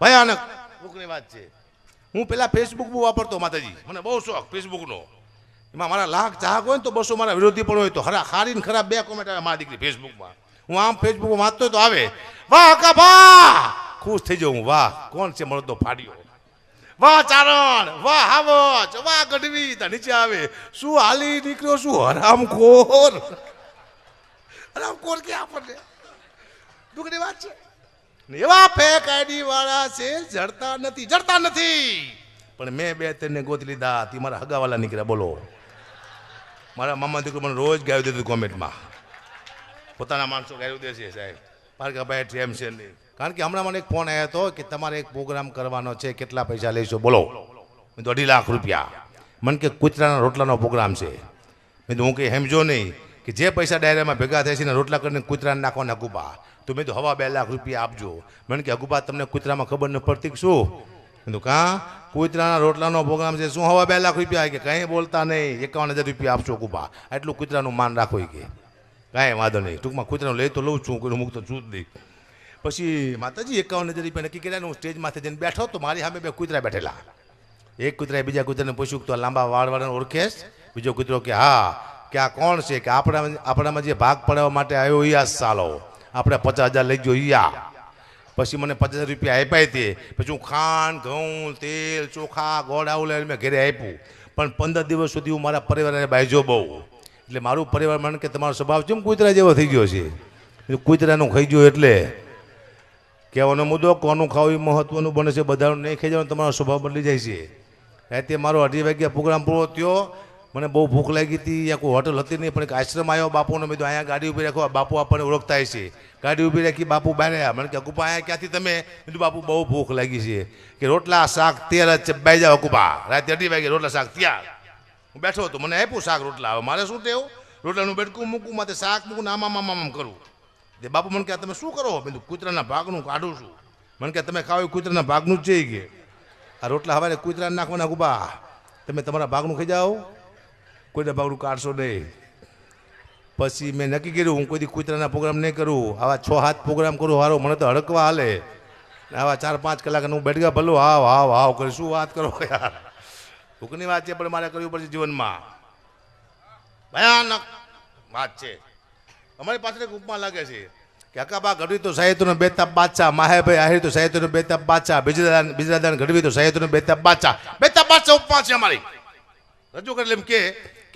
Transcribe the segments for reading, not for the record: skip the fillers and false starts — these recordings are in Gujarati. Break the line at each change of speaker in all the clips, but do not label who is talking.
ભયાનક દુઃખની વાત છે. હું પેલા ફેસબુક બહુ વાપરતો માતાજી, મને બહુ શોખ ફેસબુકનો. એમાં મારા લાખ ચાહક હોય ને તો 200 મારા વિરોધી પણ હોય તો હારીને ખરાબ 2 કોમેન્ટ આવે મારી દીકરી ફેસબુકમાં. હું આમ ફેસબુકમાં વાંચતો તો આવે વાહ કાભા, ખુશ થઈ જાઉં. વાહ કોણ છે મળતો ફાડ્યો, વાહ ચારણ, વાહ હાવજ, વાહ ગઢવી. ત્યાં નીચે આવે શું હાલી નીકળ્યો, શું હરામખોર. હરામખોર કે આપણને દુઃખની વાત છે. એવા ફેક આઈડી વાળા છે જડતા નથી. પણ મેં 2-3 ગોતી લીધા, તે મારા હગાવાલા નીકળ્યા. બોલો, મારા મામા દીકરો મને રોજ ગાયું દેતું કોમેન્ટમાં. પોતાના માણસો ગાયું દે છે સાહેબ, પારકાભાઈ ટેમ છે નહીં. કારણ કે હમણાં મને એક ફોન આવ્યો હતો કે તમારે એક પ્રોગ્રામ કરવાનો છે, કેટલા પૈસા લઈશો બોલો. મેં તો 2.5 લાખ રૂપિયા. મને કે કૂતરાના રોટલાનો પ્રોગ્રામ છે. મેં તો હું કંઈ સમજો નહીં કે જે પૈસા ડાયરામાં ભેગા થાય છે ને રોટલા કરીને કૂતરાને નાખવાના હગુબા. તો મેં તો 2.5 લાખ રૂપિયા આપજો. મને કે હગુબા તમને કૂતરામાં ખબર ન પડતી શું? મેં તો કાં કૂતરાના રોટલાનો પ્રોગ્રામ છે, શું 2.5 લાખ રૂપિયા? કે કંઈ બોલતા નહીં, 51,000 રૂપિયા આપશો હગુબા. એટલું કૂતરાનું માન રાખો કે કાંઈ વાંધો નહીં. ટૂંકમાં કૂતરાનું લઈ તો લઉં છું, કોઈ મૂકતો છું જ નહીં. પછી માતાજી 51,000 રૂપિયા નક્કી કર્યા. હું સ્ટેજ માથે જઈને બેઠો તો મારી સામે 2 કૂતરા બેઠેલા. એક કૂતરાએ બીજા કૂતરાને પૂછ્યું તો લાંબા વાળવાળાને ઓળખેશ? બીજો કૂતરો કે હા. કે આ કોણ છે? કે આપણામાં જે ભાગ પડાવવા માટે આવ્યો ઈ આ સાલો, આપણે 50,000 લઈ ગયો ઈયા. પછી મને 50,000 રૂપિયા આપ્યા તે. પછી હું ખાંડ, ઘઉં, તેલ, ચોખા, ગોળ આવું લઈને મેં ઘરે આપ્યું. પણ 15 દિવસ સુધી હું મારા પરિવારને બાજ્યો બહુ. એટલે મારું પરિવાર મને કે તમારો સ્વભાવ કેમ કૂતરા જેવો થઈ ગયો છે? કૂતરાનું ખાઈ ગયો એટલે કહેવાનો મુદ્દો કોનું ખાવું એ મહત્વનું બને છે. બધાનું નહીં ખાઈ જવાનું, તમારો સ્વભાવ બદલી જાય છે. રાતે મારો 2:30 વાગ્યા પ્રોગ્રામ પૂરો થયો. મને બહુ ભૂખ લાગી હતી. ત્યાં કોઈ હોટલ હતી નહીં, પણ એક આશ્રમ આવ્યો બાપુનો. મેં તો અહીંયા ગાડી ઉભી રાખો, બાપુ આપણને ઓળખતા છે. ગાડી ઉભી રાખી, બાપુ બહાર આવ્યા. મને કે અકુપા અહીંયા ક્યાંથી તમે? કીધું બાપુ બહુ ભૂખ લાગી છે. કે રોટલા શાક તૈયાર જ છે, બાઈ જાઓ અકુપા. રાતે 2:30 વાગે રોટલા શાક તૈયાર. હું બેઠો હતો, મને આપ્યું શાક રોટલા. હવે મારે શું ટેવું? રોટલાનું બેડકું મૂકું, માથે શાક મૂકું, આમ કરું. તે બાપુ મને કહે તમે શું કરો? મેં કૂતરાના ભાગનું કાઢું છું. મને કહે તમે ખાવ કૂતરાના ભાગનું જ છે કે આ રોટલા હવારે કૂતરાને નાખવાના ગુબા. તમે તમારા ભાગનું ખાઈ જાઓ, કોઈના ભાગનું કાઢશો નહીં. પછી મેં નક્કી કર્યું હું કોઈ કૂતરાના પ્રોગ્રામ નહીં કરું. આવા 6-7 પ્રોગ્રામ કરું હારો, મને તો હડકવા હાલે. આવા 4-5 કલાક હું બેઠા ભલો હાવ કરી શું વાત કરો યાર. ભૂખની વાત છે પણ મારે કરવી પડશે જીવનમાં. ભયાનક વાત છે. અમારી પાછળ એક ઉપમા લાગે છે કે હકાબા ગઢવી તો સાહિત્યનો બેતાબ બાદશાહ, માહેભાઈ આહિર તો સાહિત્યનો બેતાબ બાદશાહ, બિજરાદાન ગઢવી તો સાહિત્યનો બેતાબ બાદશાહ. બેતાબ બાદશાહ ઉપમા છે અમારી. રજૂ કરે એમ કે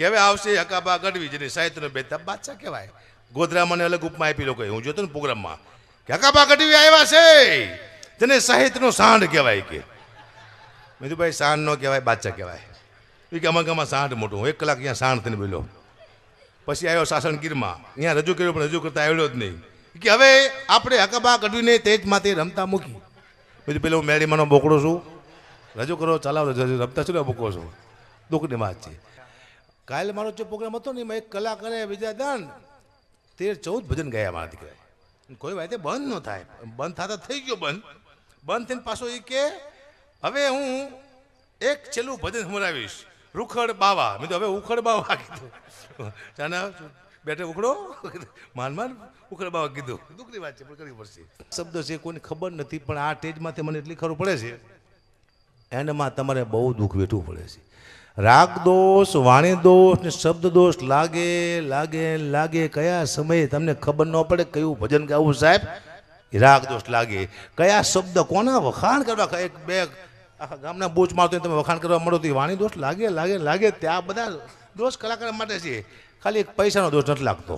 હવે આવશે હકાબા ગઢવી, જેને સાહિત્યનો બેતાબ બાદશાહ કહેવાય. ગોધરા મને અલગ ઉપમા આપી લોકો. હું જોતો ને પ્રોગ્રામમાં કે હકાબા ગઢવી આવ્યા છે, જેને સાહિત્યનો સાંઢ કહેવાય. કે મેં કીધું ભાઈ સાંઢ નો કહેવાય, બાદશાહ કહેવાય. એ કે અમારા ગામમાં સાંઢ મોટું. હું 1 કલાક અહીંયા સાંઢ થઈને બોલ્યો. પછી આવ્યો સાસણગીરમાં, અહીંયા રજૂ કર્યો પણ રજૂ કરતા આવ્યો જ નહીં. કે હવે આપણે હકાબા ગઢવીને તેજમાંથી રમતા મૂકી. બીજું પેલો હું મેળીમાંનો બોકડો છું, રજૂ કરો ચાલાવો, રમતા શું બોકો છો? દુઃખની વાત છે. કાલે મારો જે પ્રોગ્રામ હતો ને એમાં એક કલાકારે વિદ્યાદાન 13-14 ભજન ગાયા મારા દીકરા. કોઈ વાત બંધ ન થાય, બંધ થતા થઈ ગયો. બંધ થઈને પાછો એ કે હવે હું એક છેલ્લું ભજન સંભળાવીશ, રૂખડ બાવા. મેં તો હવે ઉખડ બાવા કીધું. ચાના બેઠે ઉખડો માન ઉખડ બાવા કીધું. દુઃખની વાત છે પણ કરવી પડશે. શબ્દ છે કોઈને ખબર નથી, પણ આ સ્ટેજમાંથી મને એટલી ખબર પડે છે એનામાં તમારે બહુ દુઃખ વેઠવું પડે છે. રાગ દોષ, વાણી દોષ ને શબ્દ દોષ લાગે. કયા સમયે તમને ખબર ન પડે કયું ભજન ગાવું સાહેબ? રાગ દોષ લાગે. કયા શબ્દ કોના વખાણ કરવા? એક બે આખા ગામના બૂચ મારતો તમે વખાણ કરવા મળો તો વાણી દોષ લાગે. ત્યાં બધા દોષ કલાકાર માટે છે. ખાલી એક પૈસાનો દોષ નથી લાગતો.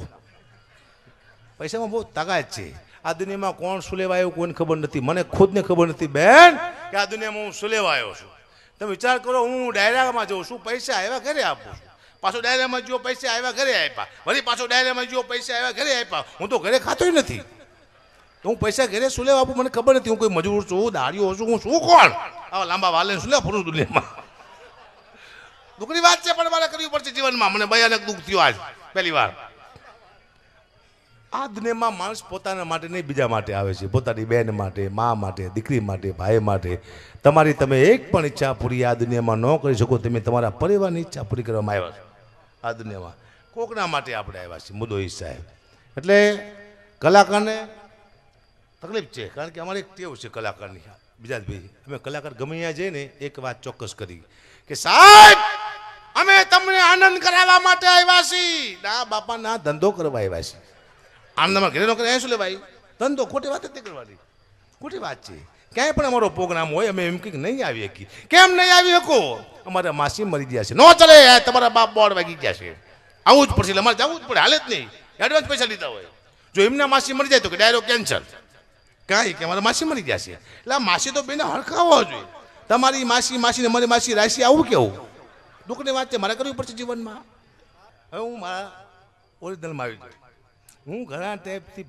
પૈસામાં બહુ તાકાત છે. આ દુનિયામાં કોણ શું લેવા આવ્યું કોઈને ખબર નથી. મને ખુદને ખબર નથી બેન કે આ દુનિયામાં હું શું લેવા આવ્યો છું. તમે વિચાર કરો, હું ડાયરામાં જાઉં છું, પૈસા આવ્યા ઘરે આપું છું. પાછો ડાયરામાં જો પૈસા આવ્યા ઘરે આપ્યા, વળી પાછો ડાયરામાં જો પૈસા આવ્યા ઘરે આપ્યા. હું તો ઘરે ખાતો નથી. તો હું પૈસા ઘરે શું લેવા આપું મને ખબર નથી. હું કોઈ મજૂર છું, દાડીઓ છું, હું શું કોણ? આવા લાંબા વાલે શું લેવા ફરું દુનિયામાં? દુઃખની વાત છે પણ મારે કરવી પડશે જીવનમાં. મને ભયાનક દુઃખ થયું આજ પહેલી વાર. આ દુનિયામાં માણસ પોતાના માટે નહીં બીજા માટે આવે છે. પોતાની બેન માટે, મા માટે, દીકરી માટે, ભાઈ માટે. તમારી તમે એક પણ ઈચ્છા પૂરી આ દુનિયામાં ન કરી શકો. તમે તમારા પરિવારની ઈચ્છા પૂરી કરવામાં આવ્યા છો. આ દુનિયામાં કોકના માટે આપણે આવ્યા છીએ. મુદ્દો એ સાહેબ. એટલે કલાકારને તકલીફ છે, કારણ કે અમારી એક ટેવ છે કલાકારની. બીજા ભાઈ અમે કલાકાર ગમે ત્યાં જઈએ ને એક વાત ચોક્કસ કરી કે સાહેબ અમે તમને આનંદ કરાવવા માટે આવ્યા છીએ. ના બાપા ના, ધંધો કરવા આવ્યા છીએ. આનંદમાં ઘરે નો કરે શું લે ભાઈ? ધંધો. ખોટી વાત નથી કરવાની, ખોટી વાત છે. ક્યાંય પણ અમારો પ્રોગ્રામ હોય અમે એમ કંઈક નહીં આવી શકીએ. કેમ નહીં આવી શકો? અમારા માસી મરી ગયા છે, નો ચલે. તમારા બાપ બોર્ડ વાગી ગયા છે, આવું જ પડશે. એટલે અમારે જવું જ પડે, હાલે જ નહીં. એડવાન્સ પૈસા લીધા હોય. જો એમના માસી મરી જાય તો કે ડાયરેક્ટ કેન્સલ. કાંઈ કે અમારા માસી મરી ગયા છે એટલે આ માસી તો બેને હરખાવવા જોઈએ. તમારી માસી માસીને મારી માસી રાશિ, આવું કેવું દુઃખની વાત છે. મારે કરવી પડશે જીવનમાં. હવે હું મારા ઓરિજિનલમાં આવી ગયો. હું ઘણા ટાઈપથી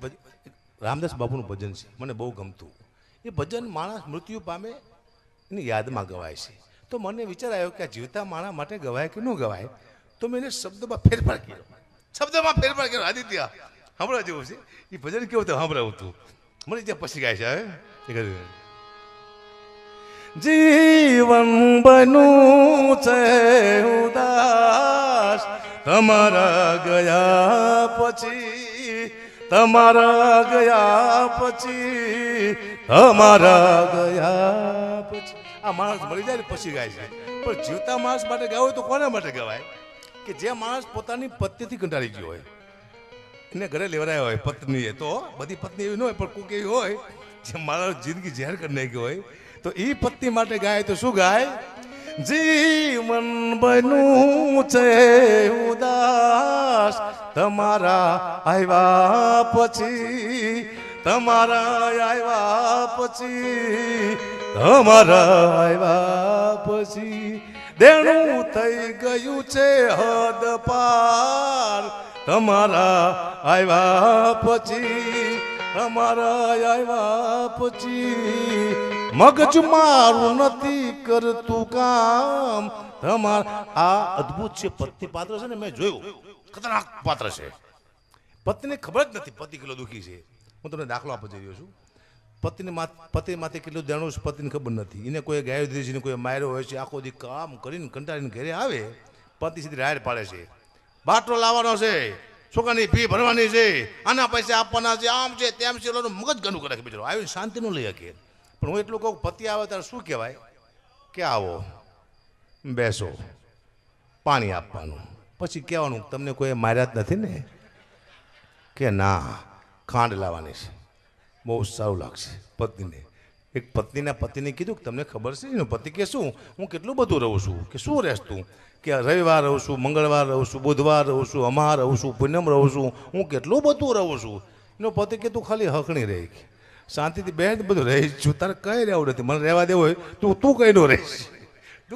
રામદાસ બાપુનું ભજન છે, મને બહુ ગમતું. એ ભજન માણસ મૃત્યુ પામે એની યાદમાં ગવાય છે. તો મને વિચાર આવ્યો કે આ જીવતા માણસ માટે ગવાય કે ન ગવાય. તો મેં એને શબ્દમાં ફેરફાર કર્યો. શબ્દમાં ફેરફાર કર્યો. આદિત્ય સાંભળવા જેવું છે. એ ભજન કેવું હતું સાંભળાવું તું. મને ત્યાં પછી ગાય છે. હવે જીવન બનું છે ઉદાસ તમારા ગયા પછી, તમારા ગયા પછી, તમારા ગયા પછી. આ માણસ મરી જાય ને પછી ગાય છે. પણ જીવતા માણસ માટે ગાવ તો કોના માટે ગવાય? કે જે માણસ પોતાની પત્નીથી કંટાળી ગયો હોય, એને ઘરે લેવડાયો હોય પત્નીએ. તો બધી પત્ની એવી ન હોય, પણ કોઈક એવી હોય જે મારા જિંદગી ઝેર કરી નાખી હોય, તો એ પત્ની માટે ગાય તો શું ગાય? જીવન બન્યું છે ઉદાસ તમારા આવ્યા પછી, તમારા આવ્યા પછી, તમારા આવ્યા પછી. દેણું થઈ ગયું છે હદ પાર તમારા આવ્યા પછી, તમારા આવ્યા પછી. મગજ મારું નથી કરતું કામ તમારા. આ અદ્ભુત છે પત્ની પાત્ર છે ને, મેં જોયું. ખતરનાક પાત્ર છે. પત્નીને ખબર જ નથી પતિ કેટલો દુઃખી છે. હું તમને દાખલો આપવા જઈ રહ્યો છું. પતિ માથે કેટલું દેણું છે પતિને ખબર નથી. એને કોઈ ગાયો દીધી છે, કોઈ માર્યો હોય છે. આખો દી કામ કરીને કંટાળીને ઘરે આવે, પતિ સીધી રાડ પાડે છે. બાટલો લાવવાનો છે, છોકરાની ફી ભરવાની છે, આના પૈસા આપવાના છે, આમ છે તેમ છે. મગજ ગંદુ કરે બિચારો. આવીને શાંતિ ન લઈ શકે. પણ હું એટલું કહું, પતિ આવે ત્યારે શું કહેવાય? કે આવો બેસો, પાણી આપવાનું. પછી કહેવાનું તમને કોઈ માર્યા જ નથી ને? કે ના, ખાંડ લાવવાની છે. બહુ સારું લાગશે પત્નીને. એક પત્નીના પતિને કીધું કે તમને ખબર છે ને? પતિ કે શું, હું કેટલું બધું રહું છું. કે શું રહેશ તું? કે રવિવાર રહું છું, મંગળવાર રહું છું, બુધવાર રહું છું, અમાર રહું છું, પૂનમ રહું છું, હું કેટલું બધું રહું છું. એનો પતિ કે તું ખાલી હકણી રહી, શાંતિથી બેન બધું રહીશ છું, તારે કઈ રહેવું નથી. મને રહેવા દેવું હોય તું કઈ નો રહીશ.